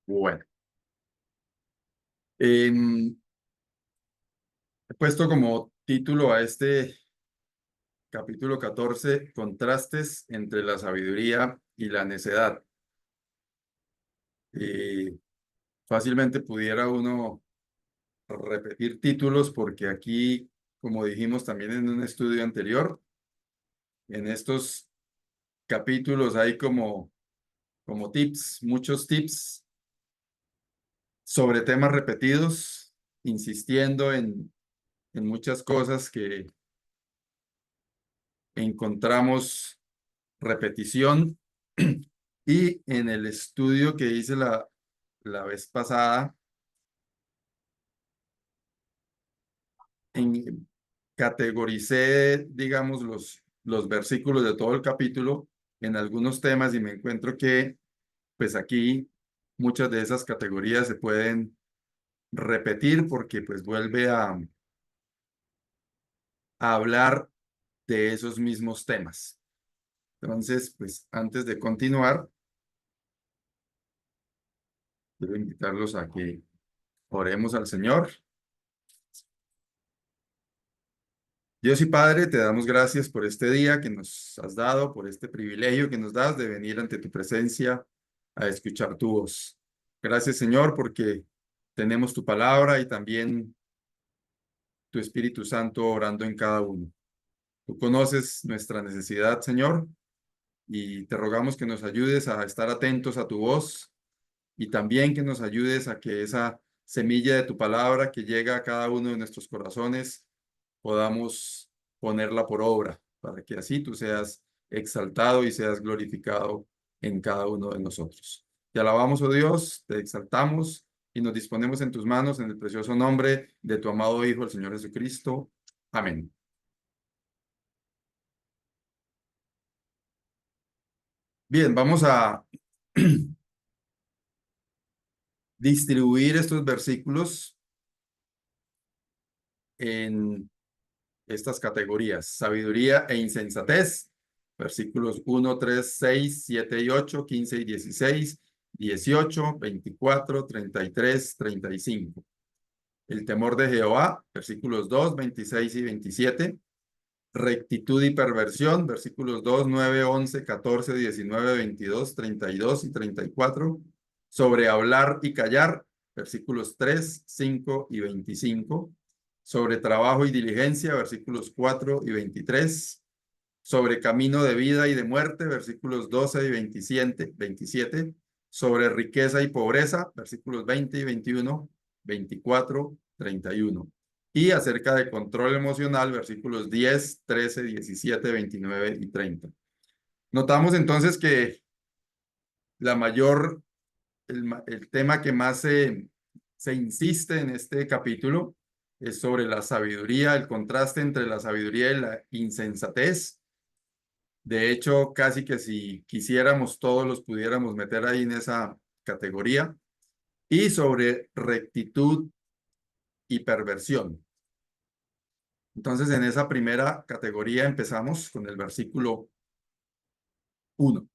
Bueno, he puesto como título a este capítulo 14 contrastes entre la sabiduría y la necedad. Eh, Fácilmente pudiera uno repetir títulos porque aquí, como dijimos también en un estudio anterior, en estos capítulos hay como tips, muchos tips sobre temas repetidos, insistiendo en muchas cosas que encontramos repetición. Y en el estudio que hice la vez pasada, en, categoricé, digamos, los versículos de todo el capítulo en algunos temas y me encuentro que, pues aquí, muchas de esas categorías se pueden repetir porque pues vuelve a hablar de esos mismos temas. Entonces, pues antes de continuar, quiero invitarlos a que oremos al Señor. Dios y Padre, te damos gracias por este día que nos has dado, por este privilegio que nos das de venir ante tu presencia a escuchar tu voz. Gracias, Señor, porque tenemos tu palabra y también tu Espíritu Santo orando en cada uno. Tú conoces nuestra necesidad, Señor, y te rogamos que nos ayudes a estar atentos a tu voz y también que nos ayudes a que esa semilla de tu palabra que llega a cada uno de nuestros corazones podamos ponerla por obra, para que así tú seas exaltado y seas glorificado en cada uno de nosotros. Te alabamos, oh Dios, te exaltamos y nos disponemos en tus manos en el precioso nombre de tu amado Hijo, el Señor Jesucristo. Amén. Bien, vamos a distribuir estos versículos en estas categorías: sabiduría e insensatez, versículos 1, 3, 6, 7 y 8, 15 y 16, 18, 24, 33, 35. El temor de Jehová, versículos 2, 26 y 27. Rectitud y perversión, versículos 2, 9, 11, 14, 19, 22, 32 y 34. Sobre hablar y callar, versículos 3, 5 y 25. Sobre trabajo y diligencia, versículos 4 y 23. Sobre camino de vida y de muerte, versículos 12 y 27. Sobre riqueza y pobreza, versículos 20 y 21, 24, 31. Y acerca de control emocional, versículos 10, 13, 17, 29 y 30. Notamos entonces que la mayor, el tema que más se insiste en este capítulo es sobre la sabiduría, el contraste entre la sabiduría y la insensatez. De hecho, casi que si quisiéramos, todos los pudiéramos meter ahí en esa categoría. Y sobre rectitud y perversión. Entonces, en esa primera categoría empezamos con el versículo 1.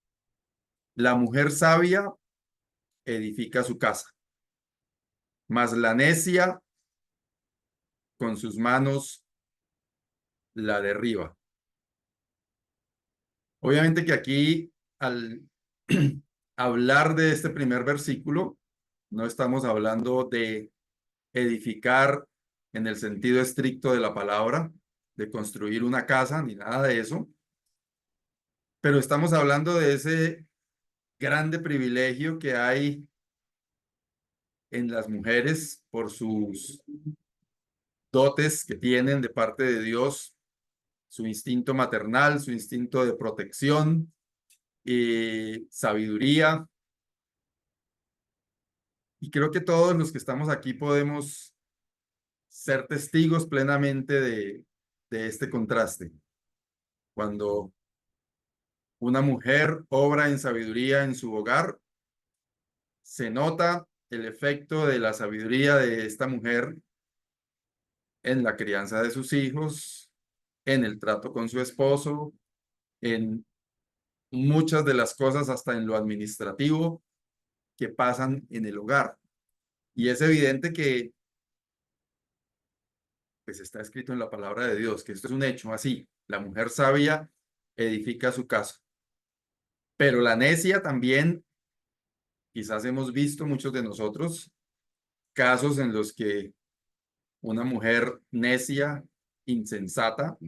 La mujer sabia edifica su casa, mas la necia con sus manos la derriba. Obviamente que aquí, al hablar de este primer versículo, no estamos hablando de edificar en el sentido estricto de la palabra, de construir una casa, ni nada de eso, pero estamos hablando de ese grande privilegio que hay en las mujeres por sus dotes que tienen de parte de Dios, su instinto maternal, su instinto de protección y sabiduría. Y creo que todos los que estamos aquí podemos ser testigos plenamente de este contraste. Cuando una mujer obra en sabiduría en su hogar, se nota el efecto de la sabiduría de esta mujer en la crianza de sus hijos, en el trato con su esposo, en muchas de las cosas, hasta en lo administrativo. que pasan en el hogar. Y es evidente que pues está escrito en la palabra de Dios, que esto es un hecho así. La mujer sabia edifica su casa. Pero la necia también, quizás hemos visto muchos de nosotros casos en los que una mujer necia, insensata,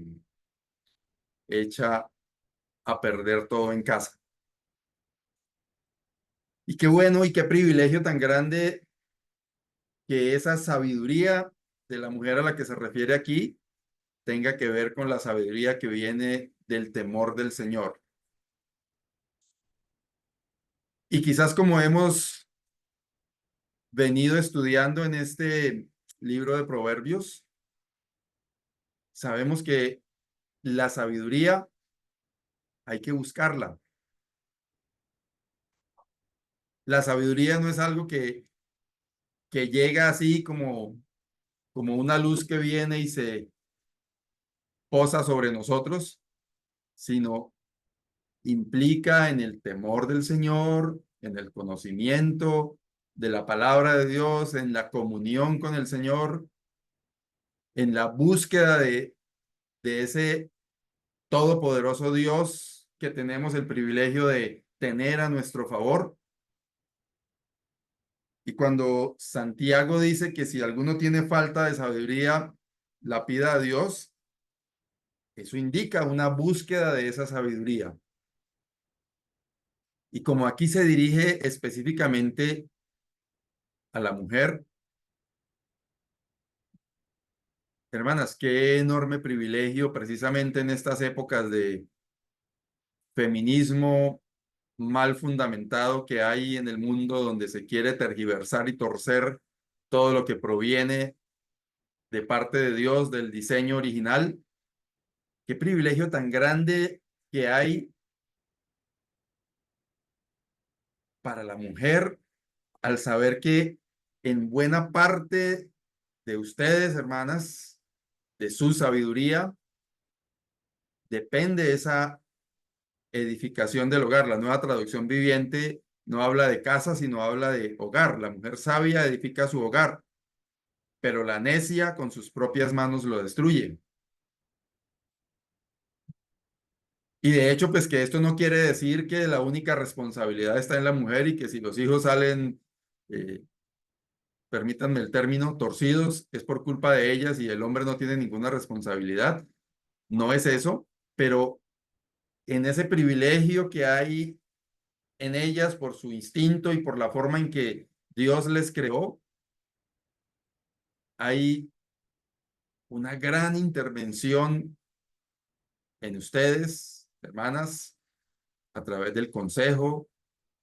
echa a perder todo en casa. Y qué bueno y qué privilegio tan grande que esa sabiduría de la mujer a la que se refiere aquí tenga que ver con la sabiduría que viene del temor del Señor. Y quizás como hemos venido estudiando en este libro de Proverbios, sabemos que la sabiduría hay que buscarla. La sabiduría no es algo que llega así como una luz que viene y se posa sobre nosotros, sino implica en el temor del Señor, en el conocimiento de la palabra de Dios, en la comunión con el Señor, en la búsqueda de ese todopoderoso Dios que tenemos el privilegio de tener a nuestro favor. Y cuando Santiago dice que si alguno tiene falta de sabiduría, la pida a Dios, eso indica una búsqueda de esa sabiduría. Y como aquí se dirige específicamente a la mujer, hermanas, qué enorme privilegio precisamente en estas épocas de feminismo mal fundamentado que hay en el mundo donde se quiere tergiversar y torcer todo lo que proviene de parte de Dios, del diseño original. Qué privilegio tan grande que hay para la mujer al saber que en buena parte de ustedes, hermanas, de su sabiduría, depende esa edificación del hogar. La Nueva Traducción Viviente no habla de casa, sino habla de hogar. La mujer sabia edifica su hogar, pero la necia con sus propias manos lo destruye. Y de hecho, pues que esto no quiere decir que la única responsabilidad está en la mujer y que si los hijos salen, eh, permítanme el término, torcidos, es por culpa de ellas y el hombre no tiene ninguna responsabilidad. No es eso, pero en ese privilegio que hay en ellas por su instinto y por la forma en que Dios les creó, hay una gran intervención en ustedes, hermanas, a través del consejo,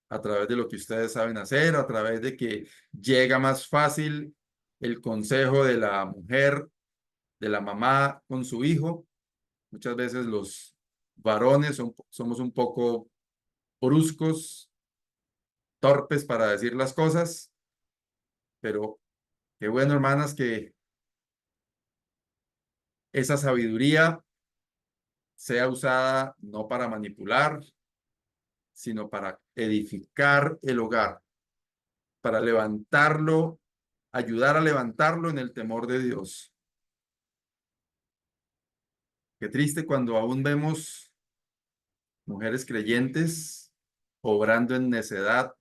a través de lo que ustedes saben hacer, a través de que llega más fácil el consejo de la mujer, de la mamá con su hijo. Muchas veces los varones somos un poco bruscos, torpes para decir las cosas, pero qué bueno, hermanas, que esa sabiduría sea usada no para manipular, sino para edificar el hogar, para levantarlo, ayudar a levantarlo en el temor de Dios. Qué triste cuando aún vemos mujeres creyentes obrando en necedad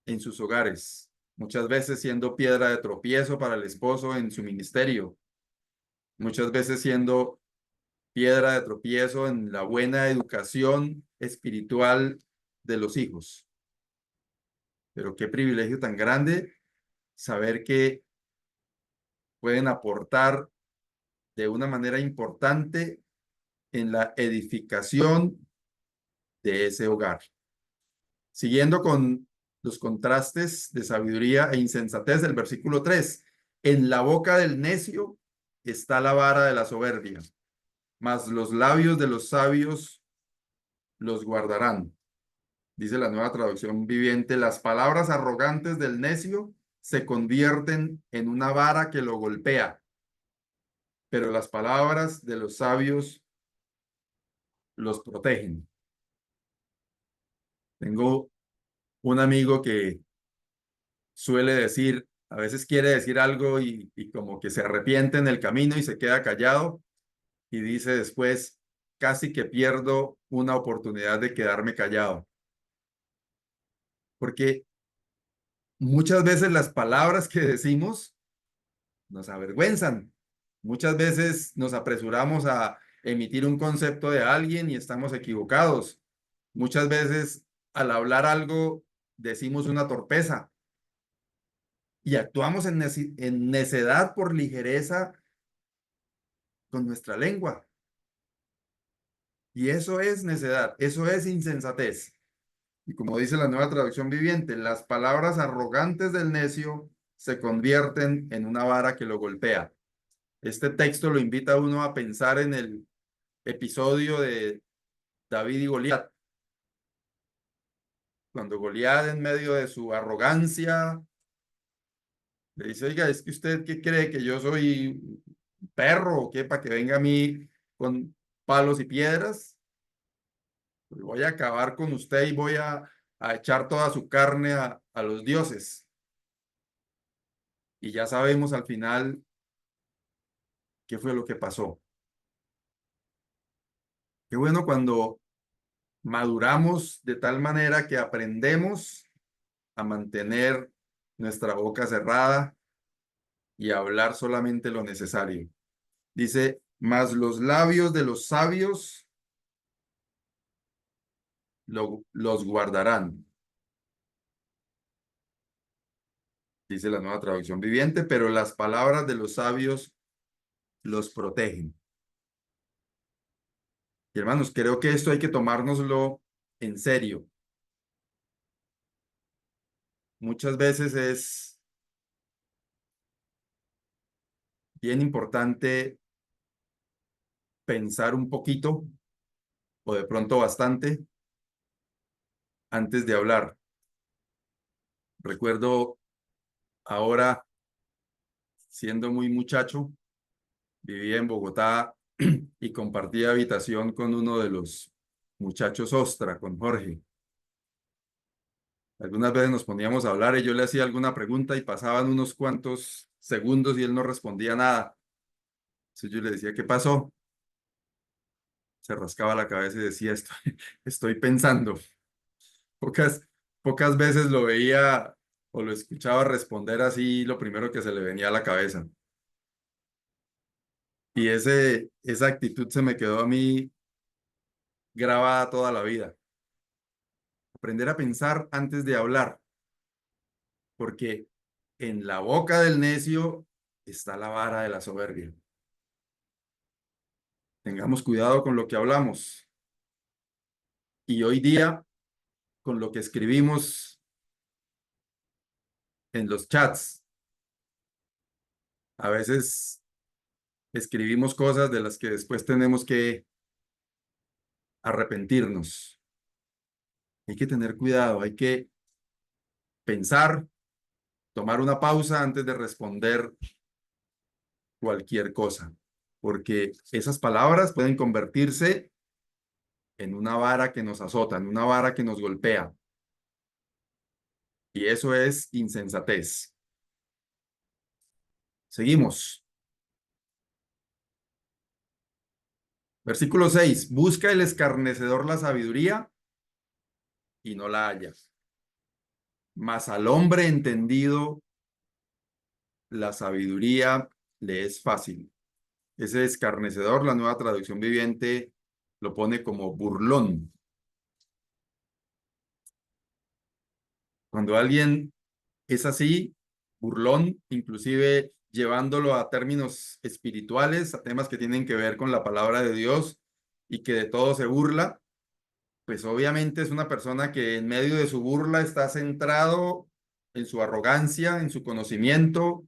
en sus hogares, muchas veces siendo piedra de tropiezo para el esposo en su ministerio, muchas veces siendo piedra de tropiezo en la buena educación espiritual de los hijos. Pero qué privilegio tan grande saber que pueden aportar de una manera importante en la edificación de ese hogar. Siguiendo con los contrastes de sabiduría e insensatez del versículo 3. En la boca del necio está la vara de la soberbia, mas los labios de los sabios los guardarán. Dice la Nueva Traducción Viviente, las palabras arrogantes del necio se convierten en una vara que lo golpea, pero las palabras de los sabios los protegen. Tengo un amigo que suele decir, a veces quiere decir algo y como que se arrepiente en el camino y se queda callado y dice después, casi que pierdo una oportunidad de quedarme callado. Porque muchas veces las palabras que decimos nos avergüenzan. Muchas veces nos apresuramos a emitir un concepto de alguien y estamos equivocados. Muchas veces al hablar algo decimos una torpeza y actuamos en necedad por ligereza con nuestra lengua. Y eso es necedad, eso es insensatez. Y como dice la Nueva Traducción Viviente, las palabras arrogantes del necio se convierten en una vara que lo golpea. Este texto lo invita a uno a pensar en el episodio de David y Goliat, cuando Goliat en medio de su arrogancia le dice, oiga, ¿es que usted qué cree que yo soy un perro o qué para que venga a mí con palos y piedras? Pues voy a acabar con usted y voy a echar toda su carne a los dioses. Y ya sabemos al final qué fue lo que pasó. Qué bueno cuando maduramos de tal manera que aprendemos a mantener nuestra boca cerrada y a hablar solamente lo necesario. Dice, mas los labios de los sabios los guardarán, dice la Nueva Traducción Viviente, pero las palabras de los sabios los protegen. Y hermanos, creo que esto hay que tomárnoslo en serio. Muchas veces es bien importante pensar un poquito o de pronto bastante antes de hablar. Recuerdo ahora, siendo muy muchacho, vivía en Bogotá y compartía habitación con uno de los muchachos Ostra, con Jorge. Algunas veces nos poníamos a hablar y yo le hacía alguna pregunta y pasaban unos cuantos segundos y él no respondía nada. Entonces yo le decía, ¿qué pasó? Se rascaba la cabeza y decía, estoy pensando. Pocas, pocas veces lo veía o lo escuchaba responder así lo primero que se le venía a la cabeza. Y esa actitud se me quedó a mí grabada toda la vida. Aprender a pensar antes de hablar, porque en la boca del necio está la vara de la soberbia. Tengamos cuidado con lo que hablamos. Y hoy día, con lo que escribimos en los chats, a veces escribimos cosas de las que después tenemos que arrepentirnos. Hay que tener cuidado, hay que pensar, tomar una pausa antes de responder cualquier cosa, porque esas palabras pueden convertirse en una vara que nos azota, en una vara que nos golpea. Y eso es insensatez. Seguimos. Versículo 6. Busca el escarnecedor la sabiduría y no la halla. Mas al hombre entendido la sabiduría le es fácil. Ese escarnecedor, la Nueva Traducción Viviente lo pone como burlón. Cuando alguien es así, burlón, inclusive llevándolo a términos espirituales, a temas que tienen que ver con la palabra de Dios y que de todo se burla, pues obviamente es una persona que en medio de su burla está centrado en su arrogancia, en su conocimiento,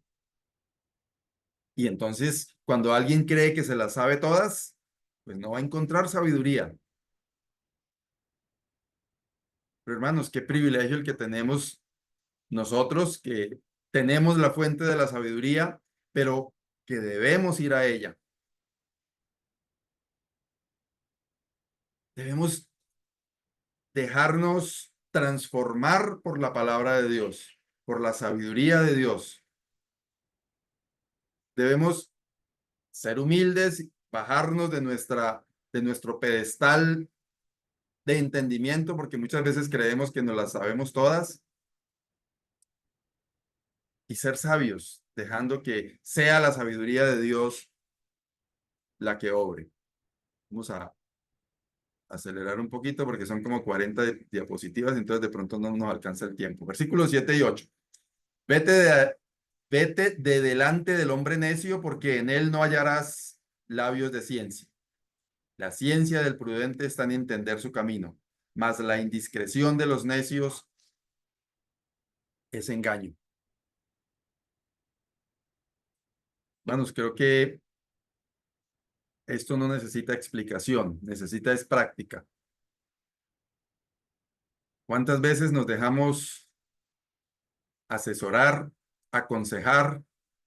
y entonces cuando alguien cree que se las sabe todas, pues no va a encontrar sabiduría. Pero hermanos, qué privilegio el que tenemos nosotros, que tenemos la fuente de la sabiduría, pero que debemos ir a ella. Debemos dejarnos transformar por la palabra de Dios, por la sabiduría de Dios. Debemos ser humildes, bajarnos de nuestro pedestal de entendimiento, porque muchas veces creemos que nos las sabemos todas, y ser sabios, dejando que sea la sabiduría de Dios la que obre. Vamos a acelerar un poquito porque son como 40 diapositivas, entonces de pronto no nos alcanza el tiempo. Versículos 7 y 8. Vete de, vete de delante del hombre necio, porque en él no hallarás labios de ciencia. La ciencia del prudente está en entender su camino, mas la indiscreción de los necios es engaño. Hermanos, creo que esto no necesita explicación, necesita es práctica. ¿Cuántas veces nos dejamos asesorar, aconsejar,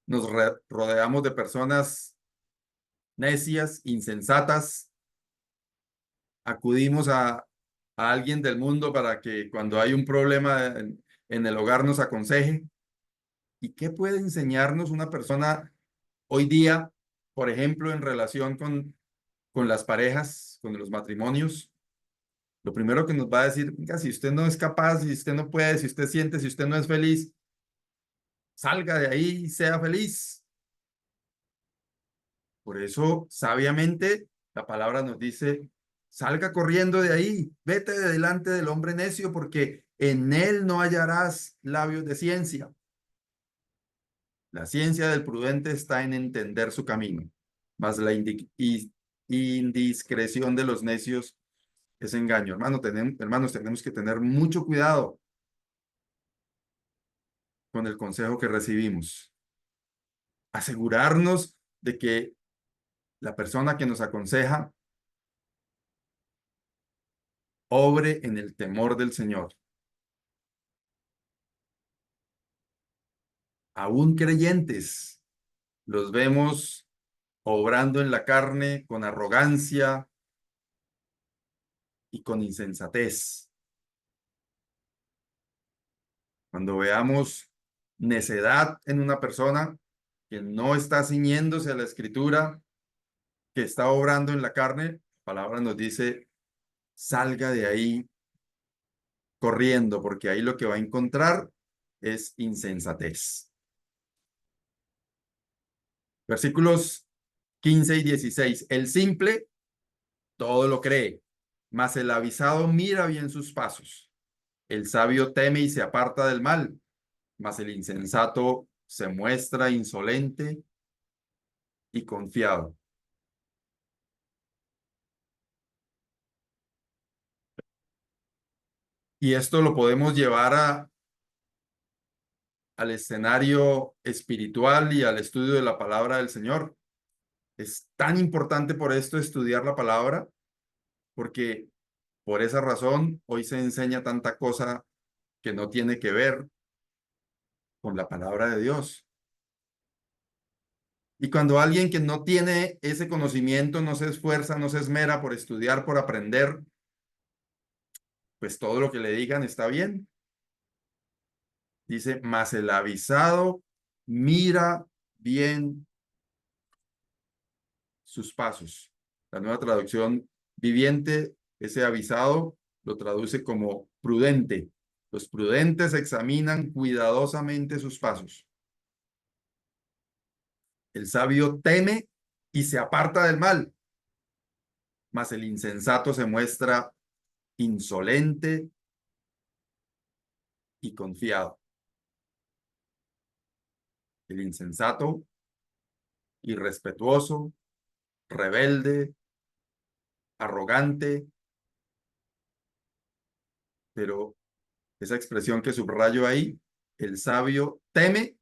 nos rodeamos de personas necias, insensatas, acudimos a alguien del mundo para que cuando hay un problema en el hogar nos aconseje? ¿Y qué puede enseñarnos una persona hoy día, por ejemplo, en relación con las parejas, con los matrimonios? Lo primero que nos va a decir: "Venga, si usted no es capaz, si usted no puede, si usted siente, si usted no es feliz, salga de ahí y sea feliz". Por eso, sabiamente, la palabra nos dice: salga corriendo de ahí, vete de delante del hombre necio, porque en él no hallarás labios de ciencia. La ciencia del prudente está en entender su camino, mas la indiscreción de los necios es engaño. Hermanos, tenemos que tener mucho cuidado con el consejo que recibimos. Asegurarnos de que la persona que nos aconseja obre en el temor del Señor. Aún creyentes, los vemos obrando en la carne con arrogancia y con insensatez. Cuando veamos necedad en una persona que no está ciñéndose a la escritura, que está obrando en la carne, la palabra nos dice: salga de ahí corriendo, porque ahí lo que va a encontrar es insensatez. Versículos 15 y 16. El simple todo lo cree, mas el avisado mira bien sus pasos. El sabio teme y se aparta del mal, mas el insensato se muestra insolente y confiado. Y esto lo podemos llevar al escenario espiritual y al estudio de la palabra del Señor. Es tan importante por esto estudiar la palabra, porque por esa razón hoy se enseña tanta cosa que no tiene que ver con la palabra de Dios. Y cuando alguien que no tiene ese conocimiento no se esfuerza, no se esmera por estudiar, por aprender, pues todo lo que le digan está bien. Dice: mas el avisado mira bien sus pasos. La Nueva Traducción Viviente, ese avisado lo traduce como prudente. Los prudentes examinan cuidadosamente sus pasos. El sabio teme y se aparta del mal, mas el insensato se muestra insolente y confiado. El insensato, irrespetuoso, rebelde, arrogante, pero esa expresión que subrayo ahí: el sabio teme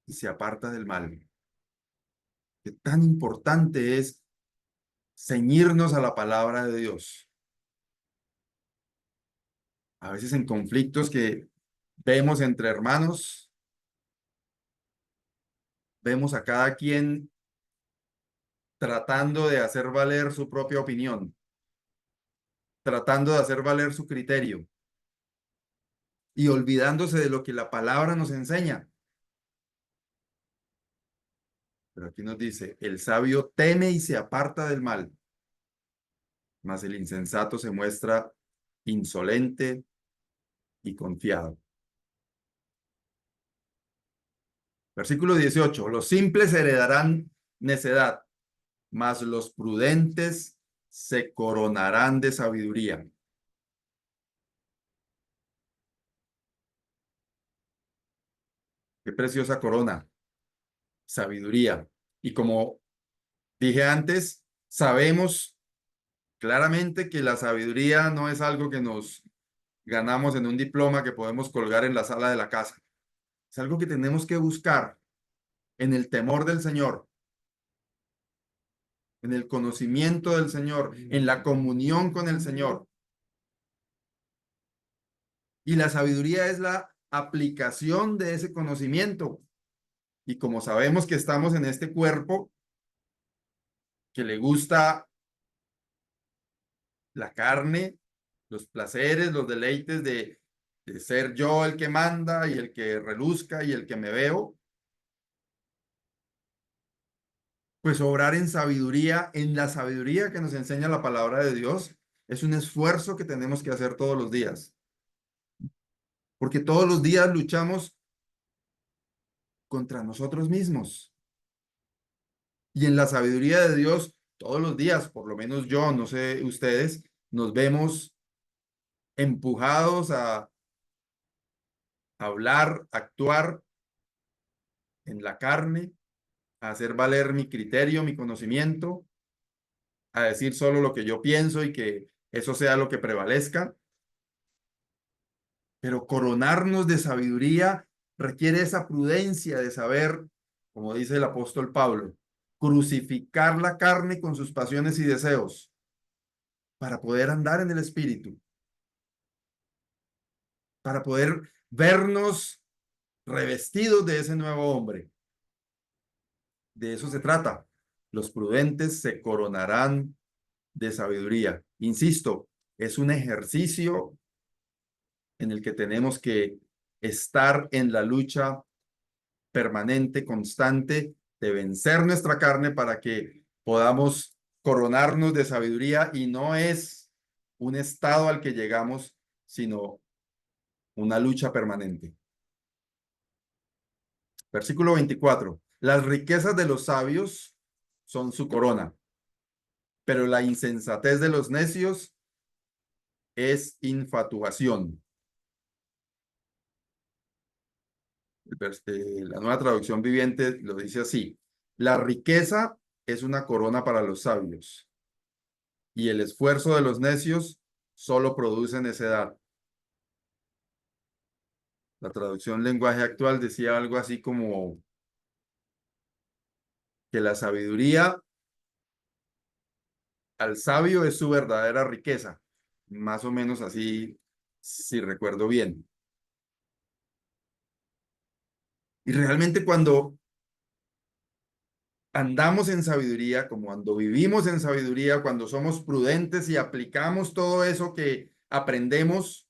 y se aparta del mal. Qué tan importante es ceñirnos a la palabra de Dios. A veces en conflictos que vemos entre hermanos, vemos a cada quien tratando de hacer valer su propia opinión, tratando de hacer valer su criterio. y olvidándose de lo que la palabra nos enseña. Pero aquí nos dice, el sabio teme y se aparta del mal, mas el insensato se muestra insolente y confiado. Versículo 18, los simples heredarán necedad, mas los prudentes se coronarán de sabiduría. Qué preciosa corona, sabiduría. Y como dije antes, sabemos claramente que la sabiduría no es algo que nos ganamos en un diploma que podemos colgar en la sala de la casa. Es algo que tenemos que buscar en el temor del Señor, en el conocimiento del Señor, en la comunión con el Señor. Y la sabiduría es la aplicación de ese conocimiento. Y como sabemos que estamos en este cuerpo que le gusta la carne, los placeres, los deleites de ser yo el que manda y el que reluzca y el que me veo, pues obrar en sabiduría, en la sabiduría que nos enseña la palabra de Dios, es un esfuerzo que tenemos que hacer todos los días, porque todos los días luchamos contra nosotros mismos. Y en la sabiduría de Dios, todos los días, por lo menos yo, no sé ustedes, nos vemos empujados a hablar, actuar en la carne, a hacer valer mi criterio, mi conocimiento, a decir solo lo que yo pienso y que eso sea lo que prevalezca. Pero coronarnos de sabiduría requiere esa prudencia de saber, como dice el apóstol Pablo, crucificar la carne con sus pasiones y deseos para poder andar en el espíritu, para poder vernos revestidos de ese nuevo hombre. De eso se trata. Los prudentes se coronarán de sabiduría. Insisto, es un ejercicio en el que tenemos que estar en la lucha permanente, constante, de vencer nuestra carne para que podamos coronarnos de sabiduría y no es un estado al que llegamos, sino una lucha permanente. Versículo 24. Las riquezas de los sabios son su corona, pero la insensatez de los necios es infatuación. La nueva traducción viviente lo dice así. La riqueza es una corona para los sabios y el esfuerzo de los necios solo produce necedad. La traducción lenguaje actual decía algo así como que la sabiduría al sabio es su verdadera riqueza. Más o menos así, si recuerdo bien. Y realmente cuando andamos en sabiduría, como cuando vivimos en sabiduría, cuando somos prudentes y aplicamos todo eso que aprendemos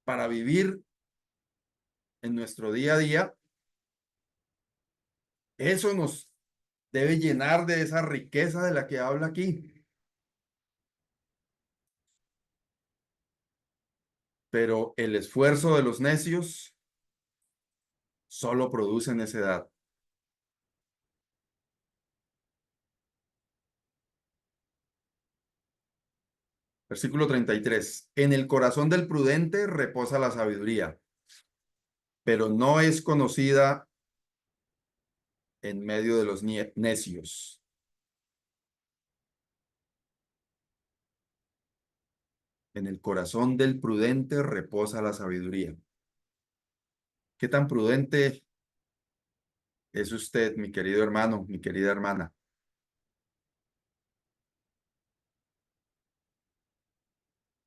para vivir en nuestro día a día, eso nos debe llenar de esa riqueza de la que habla aquí. Pero el esfuerzo de los necios solo produce necedad. Versículo 33. En el corazón del prudente reposa la sabiduría, pero no es conocida en medio de los necios. En el corazón del prudente reposa la sabiduría. ¿Qué tan prudente es usted, mi querido hermano, mi querida hermana?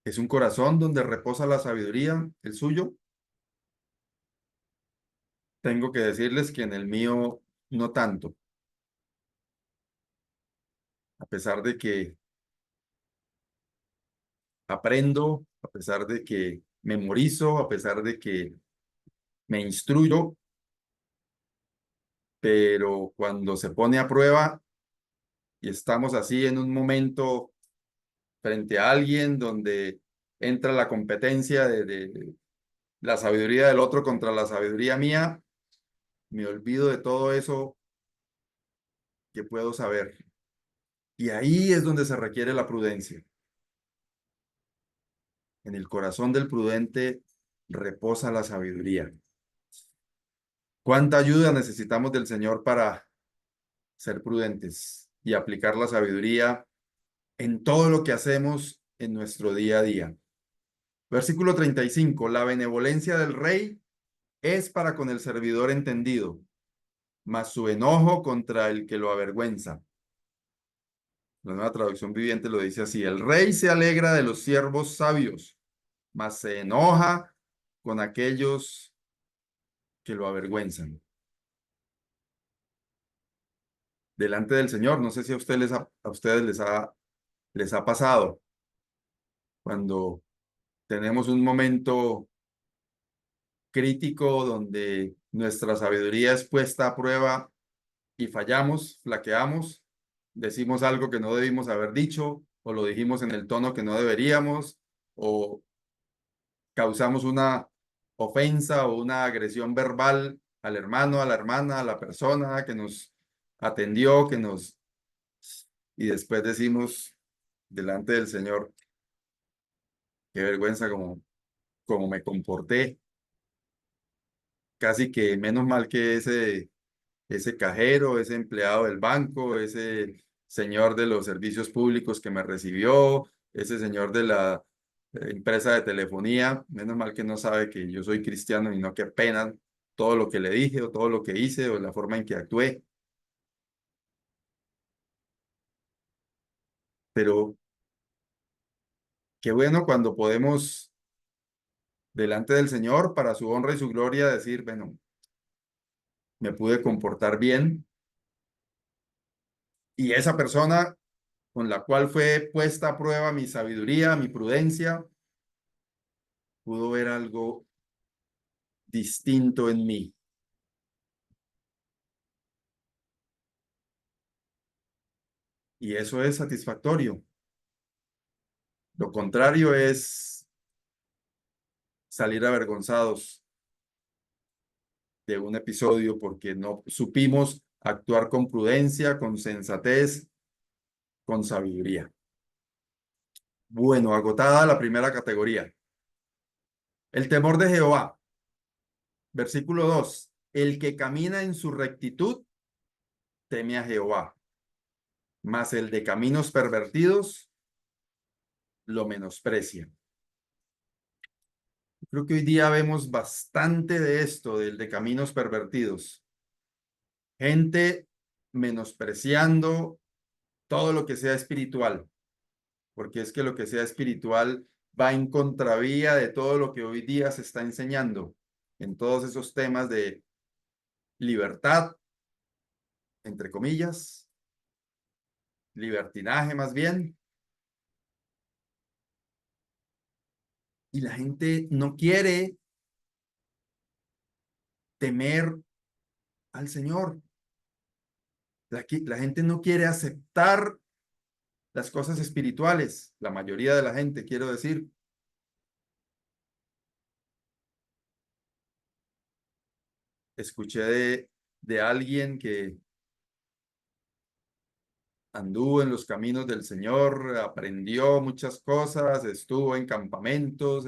¿Es un corazón donde reposa la sabiduría, el suyo? Tengo que decirles que en el mío no tanto, a pesar de que aprendo, a pesar de que memorizo, a pesar de que me instruyo, pero cuando se pone a prueba y estamos así en un momento frente a alguien donde entra la competencia de la sabiduría del otro contra la sabiduría mía, me olvido de todo eso que puedo saber. Y ahí es donde se requiere la prudencia. En el corazón del prudente reposa la sabiduría. ¿Cuánta ayuda necesitamos del Señor para ser prudentes y aplicar la sabiduría en todo lo que hacemos en nuestro día a día? Versículo 35. La benevolencia del rey es para con el servidor entendido, mas su enojo contra el que lo avergüenza. La Nueva Traducción Viviente lo dice así: el rey se alegra de los siervos sabios, mas se enoja con aquellos que lo avergüenzan. Delante del Señor, no sé si a ustedes les ha pasado cuando tenemos un momento crítico donde nuestra sabiduría es puesta a prueba y fallamos, flaqueamos, decimos algo que no debimos haber dicho, o lo dijimos en el tono que no deberíamos, o causamos una ofensa o una agresión verbal al hermano, a la hermana, a la persona que nos atendió, y después decimos delante del Señor, qué vergüenza como me comporté, casi que menos mal que ese cajero, ese empleado del banco, ese señor de los servicios públicos que me recibió, ese señor de la empresa de telefonía, menos mal que no sabe que yo soy cristiano y no que pena todo lo que le dije o todo lo que hice o la forma en que actué. Pero qué bueno cuando podemos delante del Señor para su honra y su gloria decir, bueno, me pude comportar bien y esa persona con la cual fue puesta a prueba mi sabiduría, mi prudencia, pudo ver algo distinto en mí. Y eso es satisfactorio. Lo contrario es salir avergonzados de un episodio porque no supimos actuar con prudencia, con sensatez, con sabiduría. Bueno, agotada la primera categoría. El temor de Jehová. Versículo 2. El que camina en su rectitud teme a Jehová, mas el de caminos pervertidos lo menosprecia. Creo que hoy día vemos bastante de esto, del de caminos pervertidos. Gente menospreciando todo lo que sea espiritual, porque es que lo que sea espiritual va en contravía de todo lo que hoy día se está enseñando en todos esos temas de libertad, entre comillas, libertinaje más bien, y la gente no quiere temer al Señor. La gente no quiere aceptar las cosas espirituales, la mayoría de la gente, quiero decir. Escuché de alguien que anduvo en los caminos del Señor, aprendió muchas cosas, estuvo en campamentos,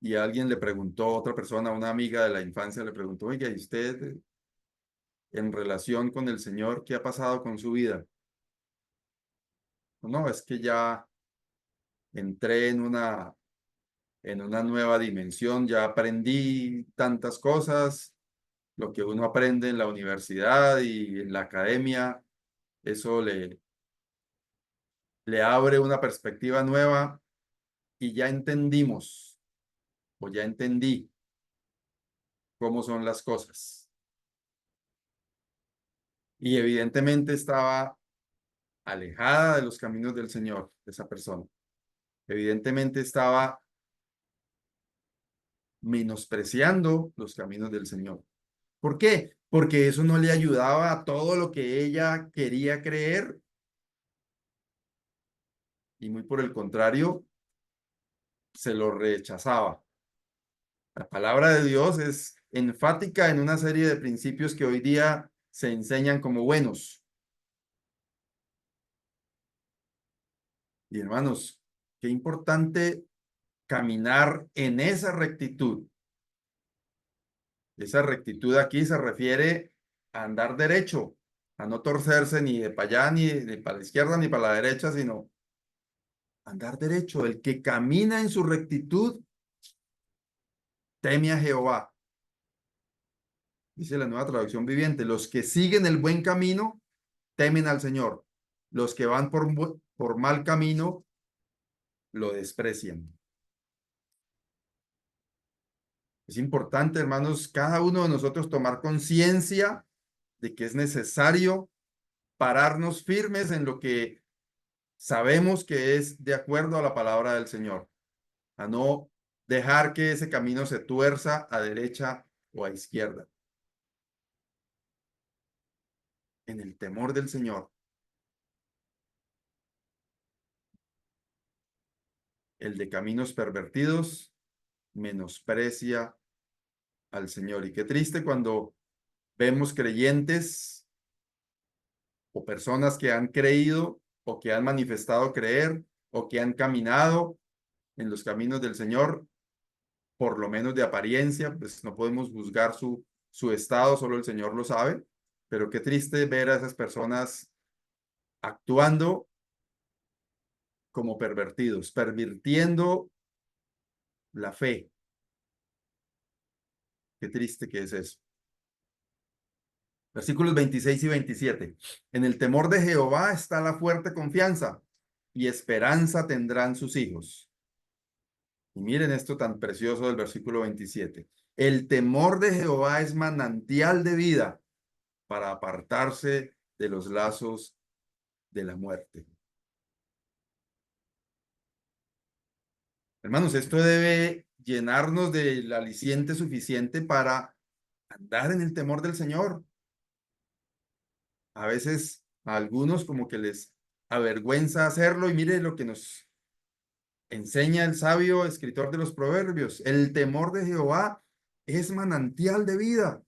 y alguien le preguntó, otra persona, una amiga de la infancia, le preguntó, oiga, ¿y usted en relación con el Señor, qué ha pasado con su vida? No, es que ya entré en una nueva dimensión, ya aprendí tantas cosas, lo que uno aprende en la universidad y en la academia, eso le abre una perspectiva nueva y ya entendimos o ya entendí cómo son las cosas. Y evidentemente estaba alejada de los caminos del Señor, esa persona. Evidentemente estaba menospreciando los caminos del Señor. ¿Por qué? Porque eso no le ayudaba a todo lo que ella quería creer y muy por el contrario, se lo rechazaba. La palabra de Dios es enfática en una serie de principios que hoy día se enseñan como buenos. Y hermanos, qué importante caminar en esa rectitud. Esa rectitud aquí se refiere a andar derecho, a no torcerse ni de para allá, ni para la izquierda, ni para la derecha, sino andar derecho. El que camina en su rectitud teme a Jehová. Dice la Nueva Traducción Viviente, los que siguen el buen camino temen al Señor. Los que van por mal camino lo desprecian. Es importante, hermanos, cada uno de nosotros tomar conciencia de que es necesario pararnos firmes en lo que sabemos que es de acuerdo a la palabra del Señor, a no dejar que ese camino se tuerza a derecha o a izquierda. En el temor del Señor, el de caminos pervertidos menosprecia al Señor. Y qué triste cuando vemos creyentes o personas que han creído o que han manifestado creer o que han caminado en los caminos del Señor, por lo menos de apariencia, pues no podemos juzgar su estado, solo el Señor lo sabe, pero qué triste ver a esas personas actuando como pervertidos, pervirtiendo la fe. Qué triste que es eso. Versículos 26 y 27. En el temor de Jehová está la fuerte confianza y esperanza tendrán sus hijos. Y miren esto tan precioso del versículo 27. El temor de Jehová es manantial de vida para apartarse de los lazos de la muerte. Hermanos, esto debe llenarnos del aliciente suficiente para andar en el temor del Señor. A veces a algunos como que les avergüenza hacerlo y mire lo que nos enseña el sabio escritor de los proverbios. El temor de Jehová es manantial de vida.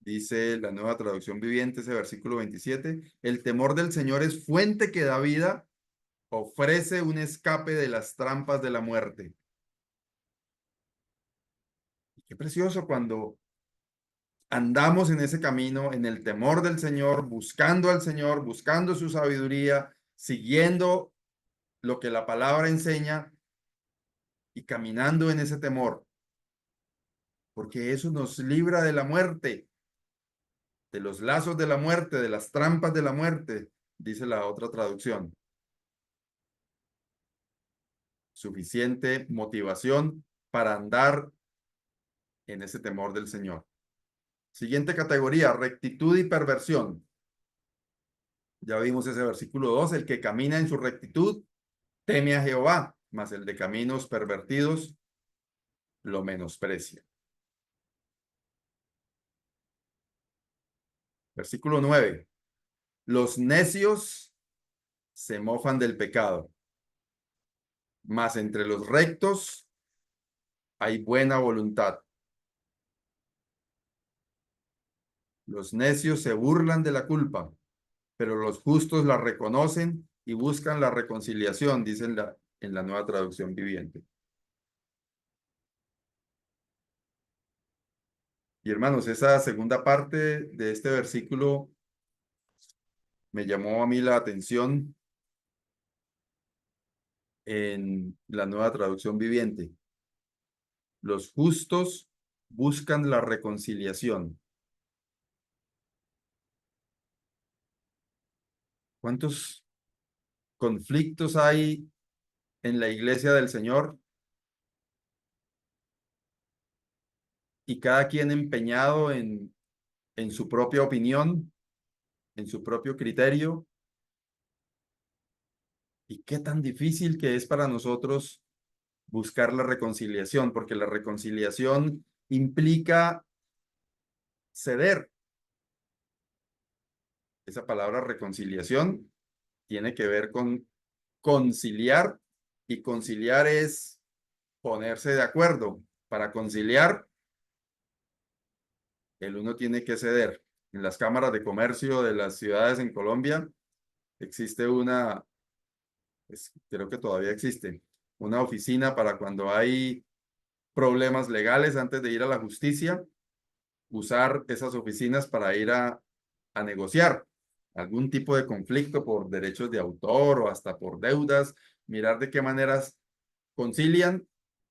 Dice la Nueva Traducción Viviente, ese versículo 27. El temor del Señor es fuente que da vida, ofrece un escape de las trampas de la muerte. Y qué precioso cuando andamos en ese camino, en el temor del Señor, buscando al Señor, buscando su sabiduría, siguiendo lo que la palabra enseña y caminando en ese temor, porque eso nos libra de la muerte, de los lazos de la muerte, de las trampas de la muerte, dice la otra traducción. Suficiente motivación para andar en ese temor del Señor. Siguiente categoría, rectitud y perversión. Ya vimos ese versículo 2, el que camina en su rectitud teme a Jehová, mas el de caminos pervertidos lo menosprecia. Versículo 9, los necios se mofan del pecado, mas entre los rectos hay buena voluntad. Los necios se burlan de la culpa, pero los justos la reconocen y buscan la reconciliación, dice en la Nueva Traducción Viviente. Y hermanos, esa segunda parte de este versículo me llamó a mí la atención en la Nueva Traducción Viviente. Los justos buscan la reconciliación. ¿Cuántos conflictos hay en la iglesia del Señor? Y cada quien empeñado en su propia opinión, en su propio criterio, ¿Y qué tan difícil que es para nosotros buscar la reconciliación? Porque la reconciliación implica ceder. Esa palabra reconciliación tiene que ver con conciliar, y conciliar es ponerse de acuerdo. Para conciliar, el uno tiene que ceder. En las cámaras de comercio de las ciudades en Colombia existe una, creo que todavía existe, una oficina para cuando hay problemas legales antes de ir a la justicia, usar esas oficinas para ir a negociar algún tipo de conflicto por derechos de autor o hasta por deudas, mirar de qué maneras concilian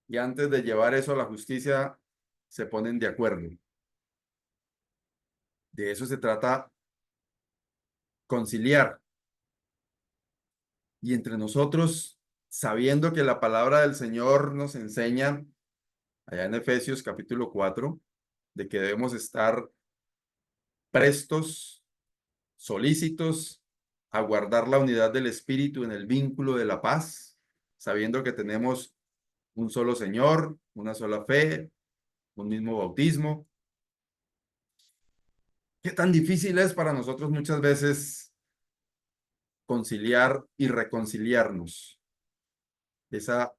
y antes de llevar eso a la justicia se ponen de acuerdo. De eso se trata conciliar. Y entre nosotros, sabiendo que la palabra del Señor nos enseña, allá en Efesios capítulo 4, de que debemos estar prestos, solícitos a guardar la unidad del Espíritu en el vínculo de la paz, sabiendo que tenemos un solo Señor, una sola fe, un mismo bautismo. ¿Qué tan difícil es para nosotros muchas veces conciliar y reconciliarnos? Esa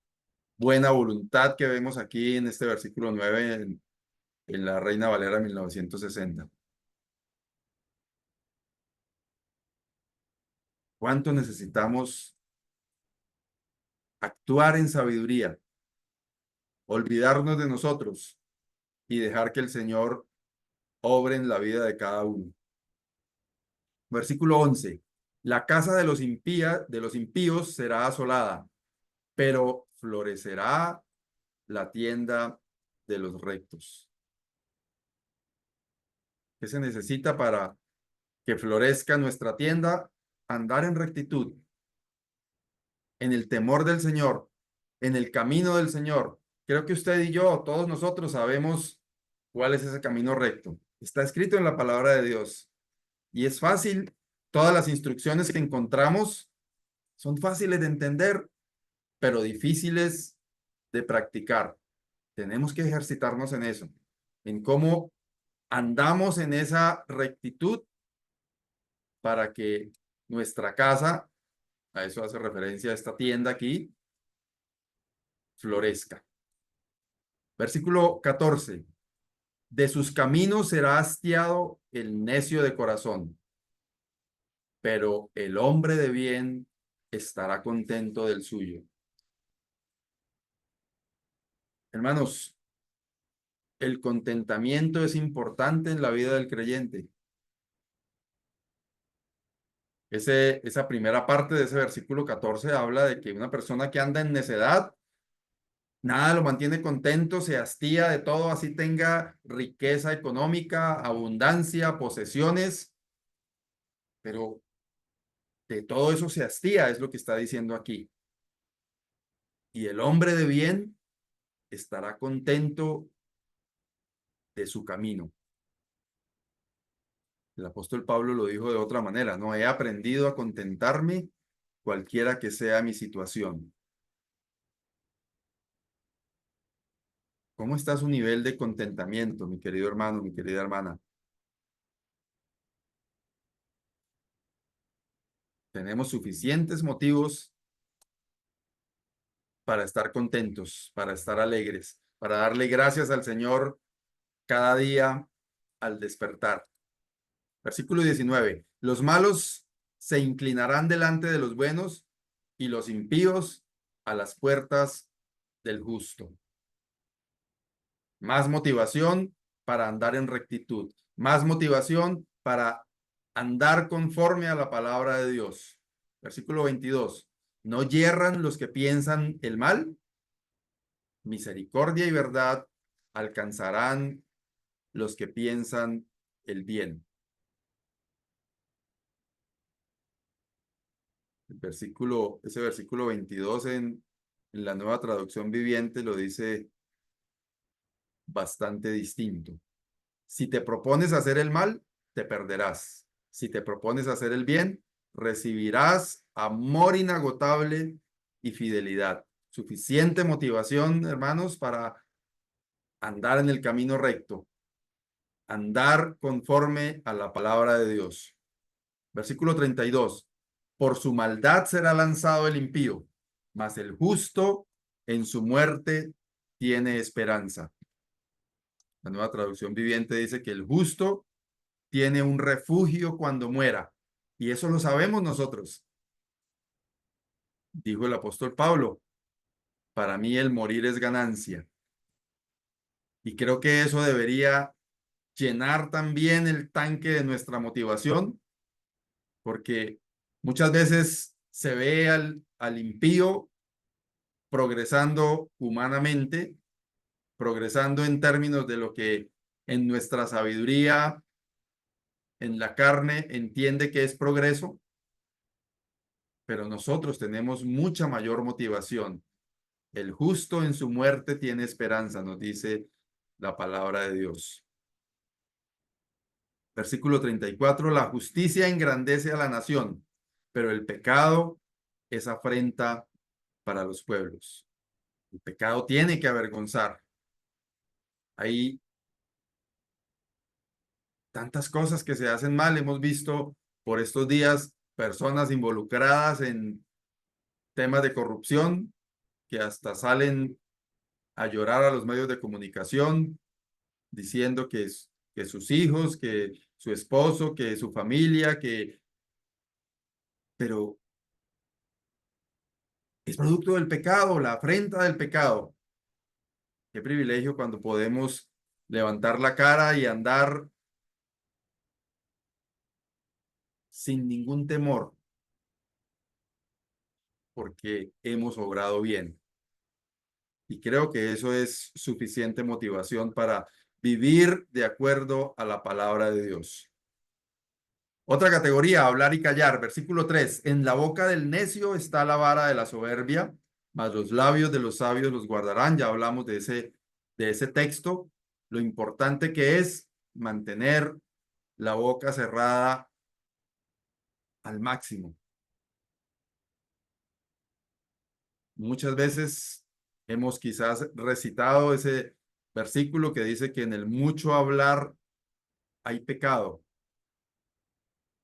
buena voluntad que vemos aquí en este versículo 9 en la Reina Valera 1960. ¿Cuánto necesitamos actuar en sabiduría, olvidarnos de nosotros y dejar que el Señor obre en la vida de cada uno? Versículo 11. La casa de los impíos será asolada, pero florecerá la tienda de los rectos. ¿Qué se necesita para que florezca nuestra tienda? Andar en rectitud, en el temor del Señor, en el camino del Señor. Creo que usted y yo, todos nosotros sabemos cuál es ese camino recto. Está escrito en la palabra de Dios y es fácil. Todas las instrucciones que encontramos son fáciles de entender, pero difíciles de practicar. Tenemos que ejercitarnos en eso, en cómo andamos en esa rectitud para que nuestra casa, a eso hace referencia esta tienda aquí, florezca. Versículo 14. De sus caminos será hastiado el necio de corazón, pero el hombre de bien estará contento del suyo. Hermanos, el contentamiento es importante en la vida del creyente. Esa primera parte de ese versículo 14 habla de que una persona que anda en necedad, nada lo mantiene contento, se hastía de todo, así tenga riqueza económica, abundancia, posesiones, pero de todo eso se hastía, es lo que está diciendo aquí. Y el hombre de bien estará contento de su camino. El apóstol Pablo lo dijo de otra manera: no he aprendido a contentarme cualquiera que sea mi situación. ¿Cómo está su nivel de contentamiento, mi querido hermano, mi querida hermana? Tenemos suficientes motivos para estar contentos, para estar alegres, para darle gracias al Señor cada día al despertar. Versículo 19. Los malos se inclinarán delante de los buenos y los impíos a las puertas del justo. Más motivación para andar en rectitud. Más motivación para andar conforme a la palabra de Dios. Versículo 22. No yerran los que piensan el mal. Misericordia y verdad alcanzarán los que piensan el bien. Ese versículo 22 en la Nueva Traducción Viviente lo dice bastante distinto. Si te propones hacer el mal, te perderás. Si te propones hacer el bien, recibirás amor inagotable y fidelidad. Suficiente motivación, hermanos, para andar en el camino recto, andar conforme a la palabra de Dios. Versículo 32. Por su maldad será lanzado el impío, mas el justo en su muerte tiene esperanza. La Nueva Traducción Viviente dice que el justo tiene un refugio cuando muera. Y eso lo sabemos nosotros. Dijo el apóstol Pablo, para mí el morir es ganancia. Y creo que eso debería llenar también el tanque de nuestra motivación, porque muchas veces se ve al impío progresando humanamente, progresando en términos de lo que en nuestra sabiduría, en la carne, entiende que es progreso, pero nosotros tenemos mucha mayor motivación. El justo en su muerte tiene esperanza, nos dice la palabra de Dios. Versículo 34, la justicia engrandece a la nación, pero el pecado es afrenta para los pueblos. El pecado tiene que avergonzar. Hay tantas cosas que se hacen mal. Hemos visto por estos días personas involucradas en temas de corrupción que hasta salen a llorar a los medios de comunicación diciendo que sus hijos, que su esposo, que su familia, pero es producto del pecado, la afrenta del pecado. Qué privilegio cuando podemos levantar la cara y andar sin ningún temor, porque hemos obrado bien. Y creo que eso es suficiente motivación para vivir de acuerdo a la palabra de Dios. Otra categoría, hablar y callar. Versículo 3. En la boca del necio está la vara de la soberbia, mas los labios de los sabios los guardarán. Ya hablamos de ese texto. Lo importante que es mantener la boca cerrada al máximo. Muchas veces hemos quizás recitado ese versículo que dice que en el mucho hablar hay pecado,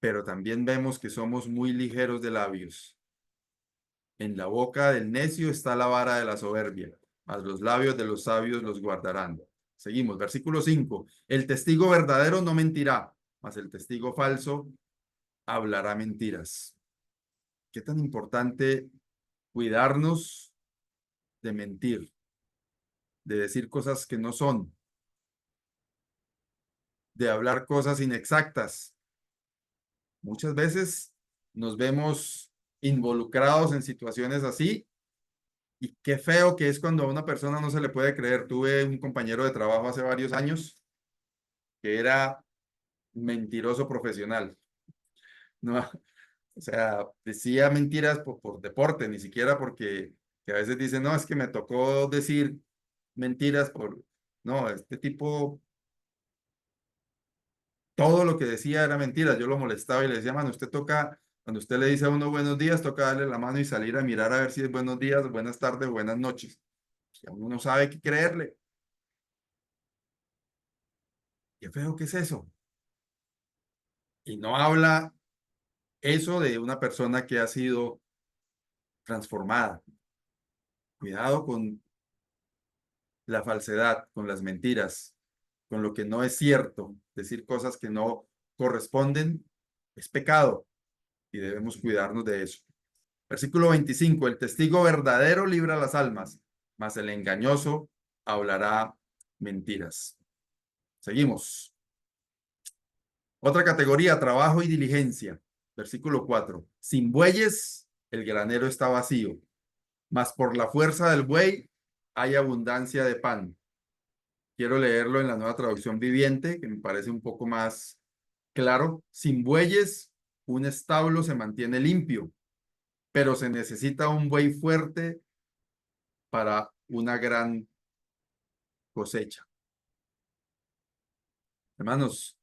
pero también vemos que somos muy ligeros de labios. En la boca del necio está la vara de la soberbia, mas los labios de los sabios los guardarán. Seguimos, versículo 5. El testigo verdadero no mentirá, mas el testigo falso hablará mentiras. Qué tan importante cuidarnos de mentir, de decir cosas que no son, de hablar cosas inexactas. Muchas veces nos vemos involucrados en situaciones así y qué feo que es cuando a una persona no se le puede creer. Tuve un compañero de trabajo hace varios años que era mentiroso profesional. No, o sea, decía mentiras por deporte, ni siquiera porque que a veces dice, no, es que me tocó decir mentiras por... No, este tipo todo lo que decía era mentira. Yo lo molestaba y le decía, mano, usted toca, cuando usted le dice a uno buenos días, toca darle la mano y salir a mirar a ver si es buenos días, buenas tardes, buenas noches. Ya uno no sabe qué creerle. Qué feo que es eso. Y no habla eso de una persona que ha sido transformada. Cuidado con la falsedad, con las mentiras, con lo que no es cierto. Decir cosas que no corresponden es pecado y debemos cuidarnos de eso. Versículo 25, el testigo verdadero libra las almas, mas el engañoso hablará mentiras. Seguimos. Otra categoría, trabajo y diligencia. Versículo 4, sin bueyes el granero está vacío, mas por la fuerza del buey hay abundancia de pan. Quiero leerlo en la Nueva Traducción Viviente, que me parece un poco más claro. Sin bueyes, un establo se mantiene limpio, pero se necesita un buey fuerte para una gran cosecha. Hermanos,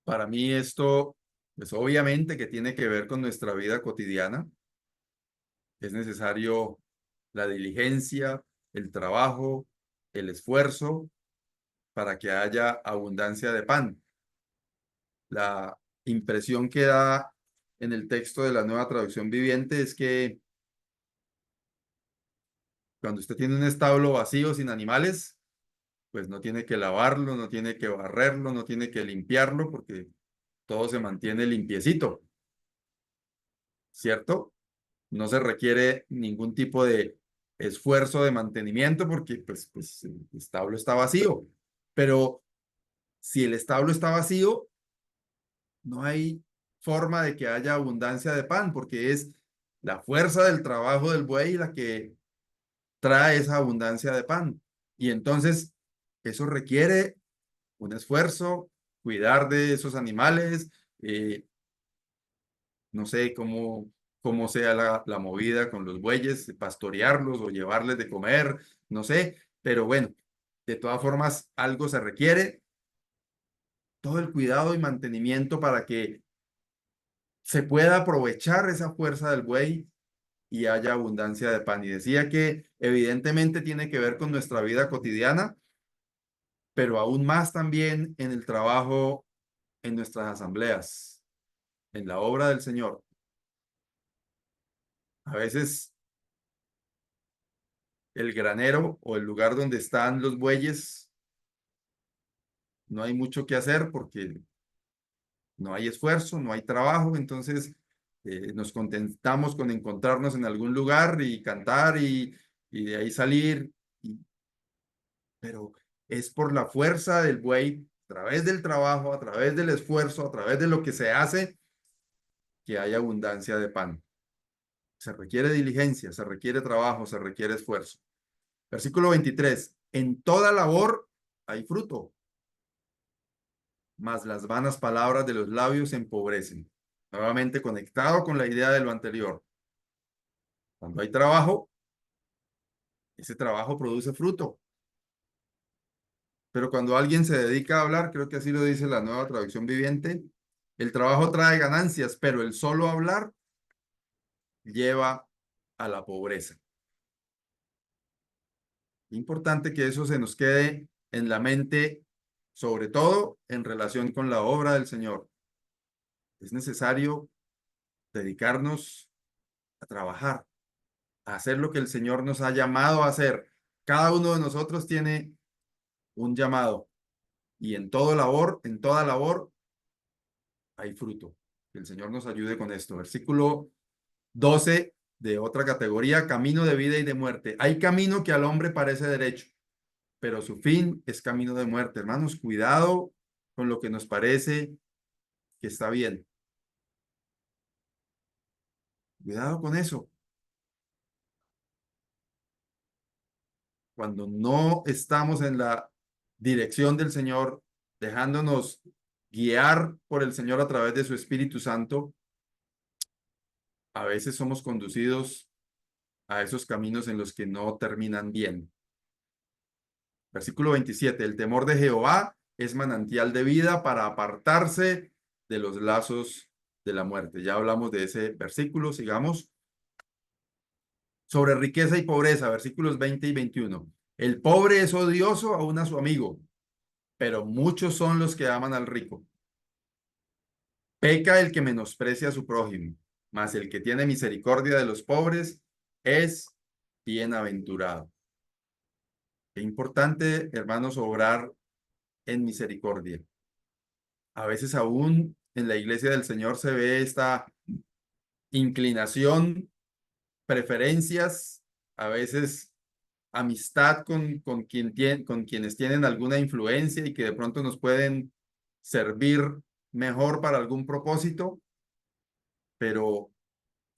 para mí esto Pues obviamente que tiene que ver con nuestra vida cotidiana. Es necesario la diligencia, el trabajo, el esfuerzo para que haya abundancia de pan. La impresión que da en el texto de la Nueva Traducción Viviente es que cuando usted tiene un establo vacío sin animales, pues no tiene que lavarlo, no tiene que barrerlo, no tiene que limpiarlo, porque todo se mantiene limpiecito, ¿cierto? No se requiere ningún tipo de esfuerzo de mantenimiento porque pues el establo está vacío. Pero si el establo está vacío, no hay forma de que haya abundancia de pan, porque es la fuerza del trabajo del buey la que trae esa abundancia de pan. Y entonces eso requiere un esfuerzo, cuidar de esos animales, no sé cómo sea la movida con los bueyes, pastorearlos o llevarles de comer, no sé, pero bueno, de todas formas algo se requiere, todo el cuidado y mantenimiento para que se pueda aprovechar esa fuerza del buey y haya abundancia de pan. Y decía que evidentemente tiene que ver con nuestra vida cotidiana, pero aún más también en el trabajo, en nuestras asambleas, en la obra del Señor. A veces el granero o el lugar donde están los bueyes, no hay mucho que hacer porque no hay esfuerzo, no hay trabajo, entonces nos contentamos con encontrarnos en algún lugar y cantar y de ahí salir, pero es por la fuerza del buey, a través del trabajo, a través del esfuerzo, a través de lo que se hace, que hay abundancia de pan. Se requiere diligencia, se requiere trabajo, se requiere esfuerzo. Versículo 23. En toda labor hay fruto, mas las vanas palabras de los labios empobrecen. Nuevamente conectado con la idea de lo anterior. Cuando hay trabajo, ese trabajo produce fruto. Pero cuando alguien se dedica a hablar, creo que así lo dice la Nueva Traducción Viviente, el trabajo trae ganancias, pero el solo hablar lleva a la pobreza. Importante que eso se nos quede en la mente, sobre todo en relación con la obra del Señor. Es necesario dedicarnos a trabajar, a hacer lo que el Señor nos ha llamado a hacer. Cada uno de nosotros tiene un llamado y en toda labor hay fruto. Que el Señor nos ayude con esto. Versículo 12 de otra categoría, camino de vida y de muerte. Hay camino que al hombre parece derecho, pero su fin es camino de muerte. Hermanos, cuidado con lo que nos parece que está bien. Cuidado con eso. Cuando no estamos en la dirección del Señor, dejándonos guiar por el Señor a través de su Espíritu Santo, a veces somos conducidos a esos caminos en los que no terminan bien. Versículo 27. El temor de Jehová es manantial de vida para apartarse de los lazos de la muerte. Ya hablamos de ese versículo, sigamos. Sobre riqueza y pobreza, versículos 20 y 21. El pobre es odioso aún a su amigo, pero muchos son los que aman al rico. Peca el que menosprecia a su prójimo, mas el que tiene misericordia de los pobres es bienaventurado. Qué importante, hermanos, obrar en misericordia. A veces aún en la iglesia del Señor se ve esta inclinación, preferencias, a veces amistad con quienes tienen alguna influencia y que de pronto nos pueden servir mejor para algún propósito, pero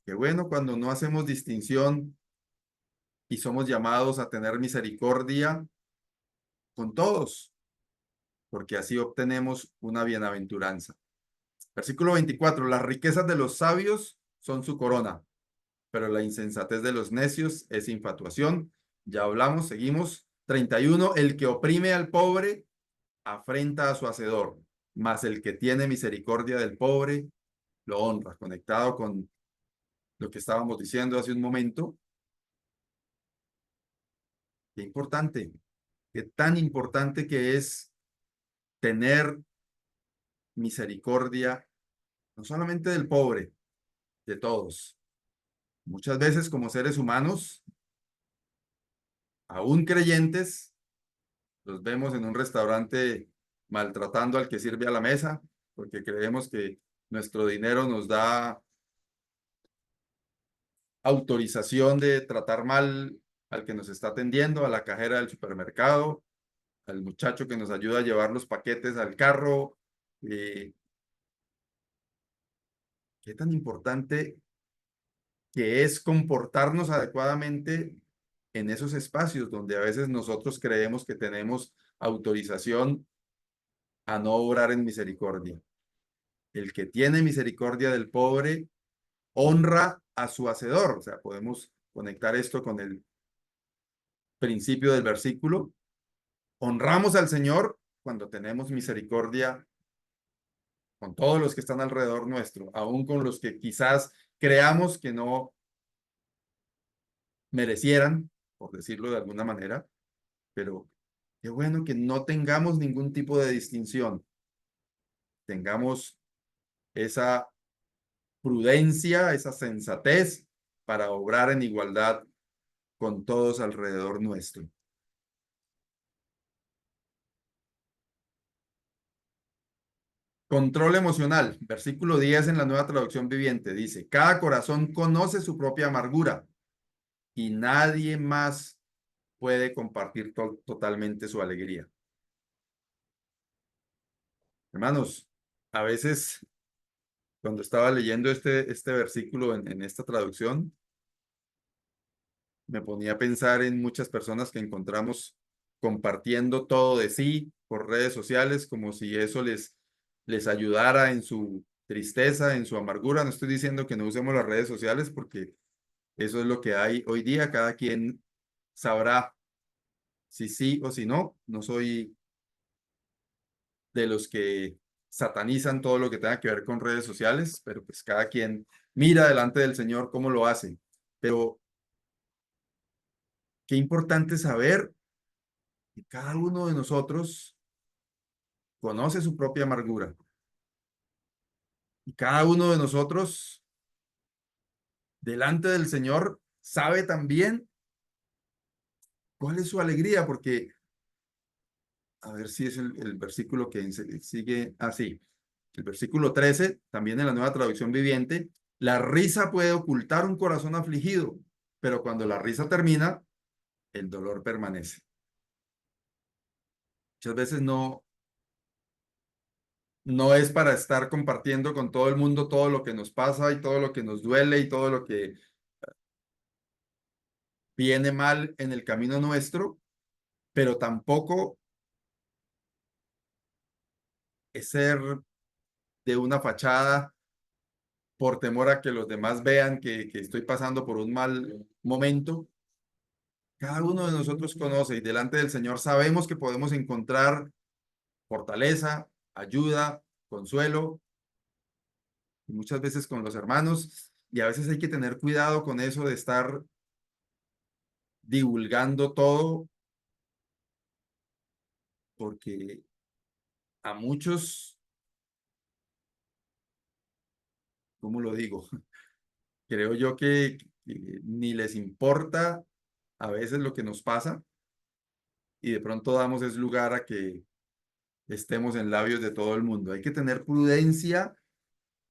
qué bueno cuando no hacemos distinción y somos llamados a tener misericordia con todos, porque así obtenemos una bienaventuranza. Versículo 24. Las riquezas de los sabios son su corona, pero la insensatez de los necios es infatuación. Ya hablamos, seguimos. 31. El que oprime al pobre afrenta a su hacedor, mas el que tiene misericordia del pobre lo honra, conectado con lo que estábamos diciendo hace un momento. Qué importante, qué tan importante que es tener misericordia, no solamente del pobre, de todos. Muchas veces como seres humanos, aún creyentes, los vemos en un restaurante maltratando al que sirve a la mesa, porque creemos que nuestro dinero nos da autorización de tratar mal al que nos está atendiendo, a la cajera del supermercado, al muchacho que nos ayuda a llevar los paquetes al carro. Qué tan importante que es comportarnos adecuadamente en esos espacios donde a veces nosotros creemos que tenemos autorización a no obrar en misericordia. El que tiene misericordia del pobre honra a su hacedor. O sea, podemos conectar esto con el principio del versículo. Honramos al Señor cuando tenemos misericordia con todos los que están alrededor nuestro, aun con los que quizás creamos que no merecieran, por decirlo de alguna manera, pero qué bueno que no tengamos ningún tipo de distinción, tengamos esa prudencia, esa sensatez para obrar en igualdad con todos alrededor nuestro. Control emocional, versículo 10 en la Nueva Traducción Viviente, dice, cada corazón conoce su propia amargura y nadie más puede compartir totalmente su alegría. Hermanos, a veces cuando estaba leyendo este versículo en esta traducción, me ponía a pensar en muchas personas que encontramos compartiendo todo de sí por redes sociales, como si eso les ayudara en su tristeza, en su amargura. No estoy diciendo que no usemos las redes sociales porque eso es lo que hay hoy día. Cada quien sabrá si sí o si no. No soy de los que satanizan todo lo que tenga que ver con redes sociales, pero pues cada quien mira delante del Señor cómo lo hace. Pero qué importante saber que cada uno de nosotros conoce su propia amargura y cada uno de nosotros delante del Señor sabe también cuál es su alegría, porque a ver si es el versículo que sigue así. El versículo 13, también en la Nueva Traducción Viviente, la risa puede ocultar un corazón afligido, pero cuando la risa termina, el dolor permanece. Muchas veces no es para estar compartiendo con todo el mundo todo lo que nos pasa y todo lo que nos duele y todo lo que viene mal en el camino nuestro, pero tampoco es ser de una fachada por temor a que los demás vean que estoy pasando por un mal momento. Cada uno de nosotros conoce y delante del Señor sabemos que podemos encontrar fortaleza, ayuda, consuelo, y muchas veces con los hermanos, y a veces hay que tener cuidado con eso de estar divulgando todo, porque a muchos, ¿cómo lo digo? Creo yo que ni les importa a veces lo que nos pasa y de pronto damos es lugar a que estemos en labios de todo el mundo. Hay que tener prudencia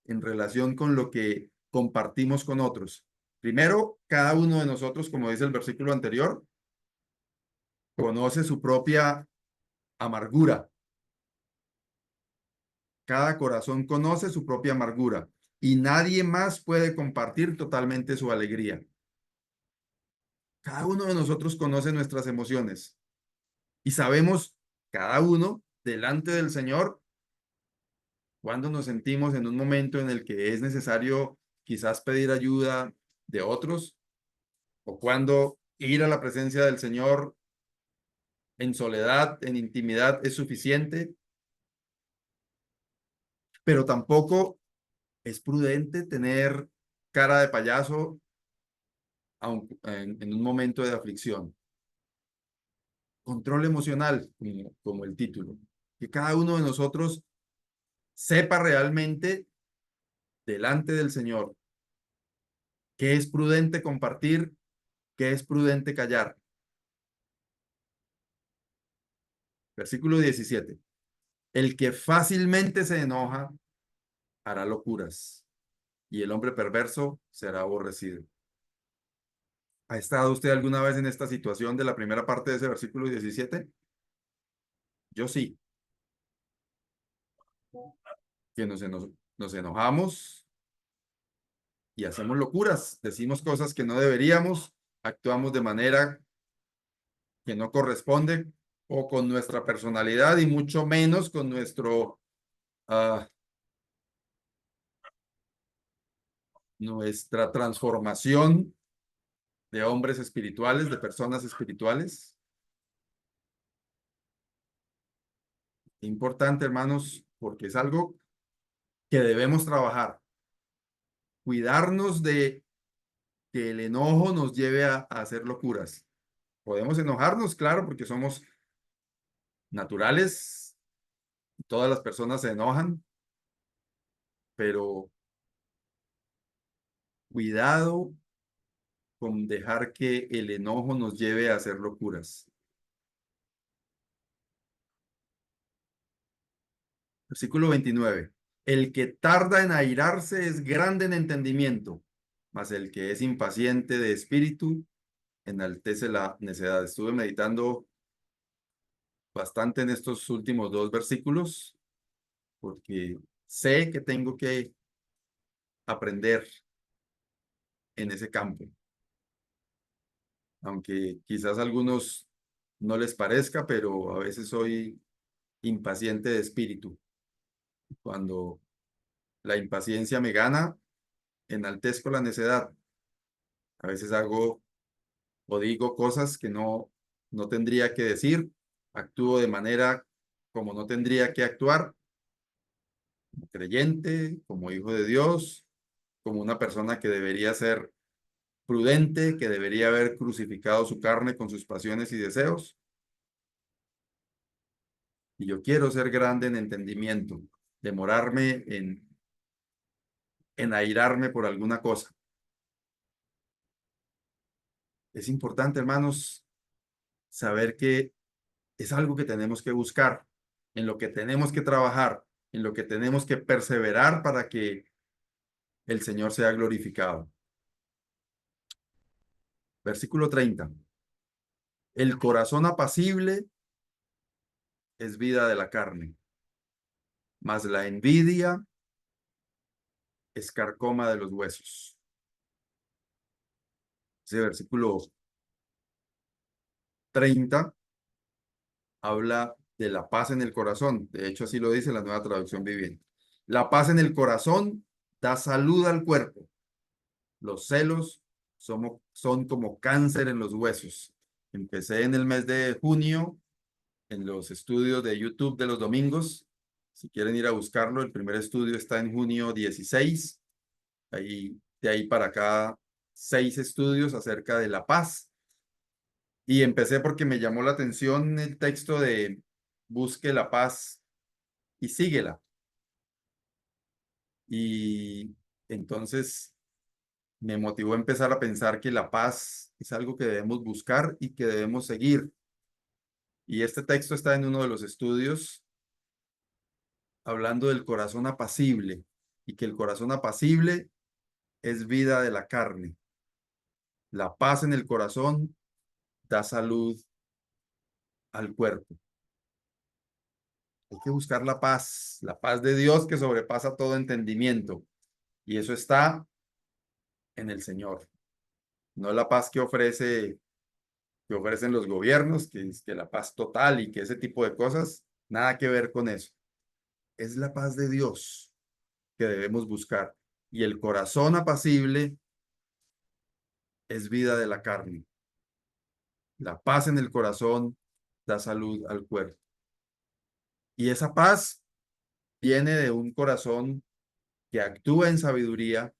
en relación con lo que compartimos con otros. Primero, cada uno de nosotros, como dice el versículo anterior, conoce su propia amargura. Cada corazón conoce su propia amargura y nadie más puede compartir totalmente su alegría. Cada uno de nosotros conoce nuestras emociones y sabemos cada uno delante del Señor cuando nos sentimos en un momento en el que es necesario quizás pedir ayuda de otros o cuando ir a la presencia del Señor en soledad, en intimidad es suficiente, pero tampoco Es prudente tener cara de payaso en un momento de aflicción. Control emocional, como el título. Que cada uno de nosotros sepa realmente delante del Señor qué es prudente compartir, qué es prudente callar. Versículo 17. El que fácilmente se enoja hará locuras y el hombre perverso será aborrecido. ¿Ha estado usted alguna vez en esta situación de la primera parte de ese versículo 17? Yo sí, que nos enojamos y hacemos locuras, decimos cosas que no deberíamos, actuamos de manera que no corresponde o con nuestra personalidad y mucho menos con ah, nuestra transformación de hombres espirituales, de personas espirituales. Importante, hermanos, porque es algo que debemos trabajar. Cuidarnos de que el enojo nos lleve a hacer locuras. Podemos enojarnos, claro, porque somos naturales, todas las personas se enojan, pero cuidado con dejar que el enojo nos lleve a hacer locuras. Versículo 29. El que tarda en airarse es grande en entendimiento, mas el que es impaciente de espíritu enaltece la necedad. Estuve meditando bastante en estos últimos dos versículos porque sé que tengo que aprender en ese campo, aunque quizás a algunos no les parezca, pero a veces soy impaciente de espíritu. Cuando la impaciencia me gana, enaltezco la necedad. A veces hago o digo cosas que no tendría que decir, actúo de manera como no tendría que actuar, como creyente, como hijo de Dios, como una persona que debería ser prudente, que debería haber crucificado su carne con sus pasiones y deseos. Y yo quiero ser grande en entendimiento, demorarme en airarme por alguna cosa. Es importante, hermanos, saber que es algo que tenemos que buscar, en lo que tenemos que trabajar, en lo que tenemos que perseverar para que el Señor sea glorificado. Versículo 30. El corazón apacible es vida de la carne, mas la envidia es carcoma de los huesos. Ese versículo 30 habla de la paz en el corazón. De hecho, así lo dice la Nueva Traducción Viviente. La paz en el corazón da salud al cuerpo. Los celos son como cáncer en los huesos. Empecé en el mes de junio en los estudios de YouTube de los domingos. Si quieren ir a buscarlo, el primer estudio está en junio 16. Ahí, de ahí para acá, 6 estudios acerca de la paz. Y empecé porque me llamó la atención el texto de busque la paz y síguela. Y entonces me motivó a empezar a pensar que la paz es algo que debemos buscar y que debemos seguir. Y este texto está en uno de los estudios hablando del corazón apacible y que el corazón apacible es vida de la carne. La paz en el corazón da salud al cuerpo. Hay que buscar la paz de Dios que sobrepasa todo entendimiento. Y eso está en el Señor. No la paz que ofrecen los gobiernos, que es que la paz total y que ese tipo de cosas, nada que ver con eso. Es la paz de Dios que debemos buscar. Y el corazón apacible es vida de la carne. La paz en el corazón da salud al cuerpo. Y esa paz viene de un corazón que actúa en sabiduría,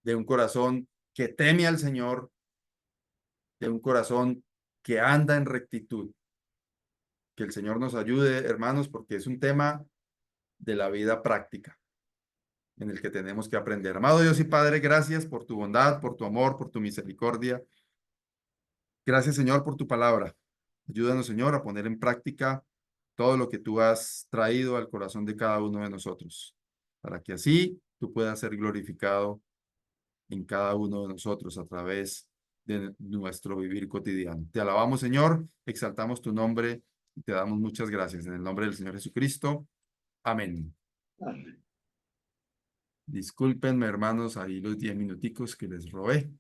de un corazón que teme al Señor, de un corazón que anda en rectitud. Que el Señor nos ayude, hermanos, porque es un tema de la vida práctica en el que tenemos que aprender. Amado Dios y Padre, gracias por tu bondad, por tu amor, por tu misericordia. Gracias, Señor, por tu palabra. Ayúdanos, Señor, a poner en práctica todo lo que tú has traído al corazón de cada uno de nosotros, para que así tú puedas ser glorificado en cada uno de nosotros a través de nuestro vivir cotidiano. Te alabamos, Señor, exaltamos tu nombre y te damos muchas gracias. En el nombre del Señor Jesucristo. Amén. Discúlpenme, hermanos, ahí los 10 minuticos que les robé.